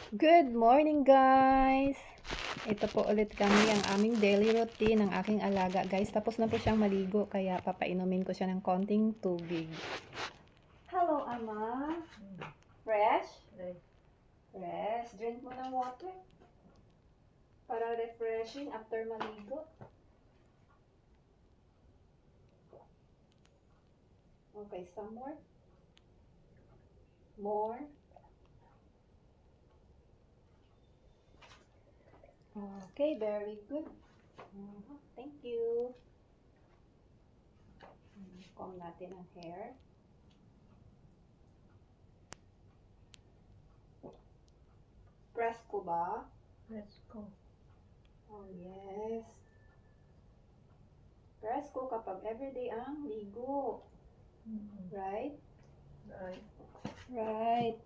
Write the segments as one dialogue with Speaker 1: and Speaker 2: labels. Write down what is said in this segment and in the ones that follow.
Speaker 1: Good morning guys! Ito po ulit kami ang aming daily routine ng aking alaga guys. Tapos na po siyang maligo kaya papainumin ko siya ng konting tubig. Hello Ama! Fresh? Fresh. Drink mo ng water. Para refreshing after maligo. Okay, some more. More. Okay, very good. Thank you. Comb natin ang hair. Press ko ba?
Speaker 2: Let's go.
Speaker 1: Oh, yes. Press ko kapag everyday ang ligo. Right?
Speaker 2: Right.
Speaker 1: Right.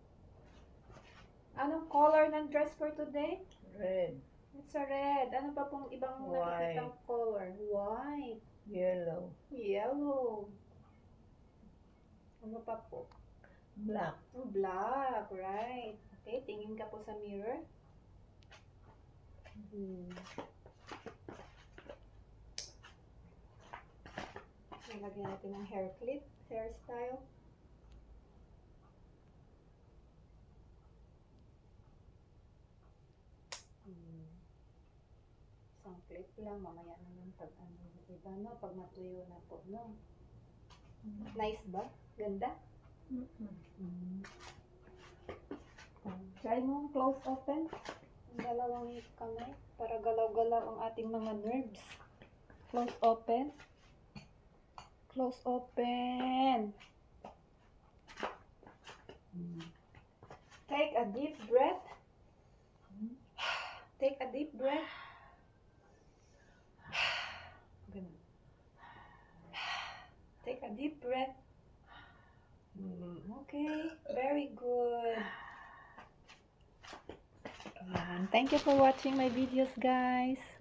Speaker 1: Anong color ng dress for today?
Speaker 2: Red.
Speaker 1: It's a red. Ano pa pong ibang
Speaker 2: White.
Speaker 1: nakikitang color? White.
Speaker 2: Yellow.
Speaker 1: Yellow. Ano pa po?
Speaker 2: Black.
Speaker 1: Black. Right. Okay, tingin ka po sa mirror. Lagyan natin ng hair clip, hairstyle. Isang clip lang, mamaya na yung pag iba, no? Pag matuyo na po, no? Nice ba? Ganda? Try mo close open ang dalawang kamay para galaw-galaw ang ating mga nerves. Close open. Close open. Take a deep breath. Take a deep breath. Ganun. Take a deep breath. Okay, very good. Thank you for watching my videos, guys.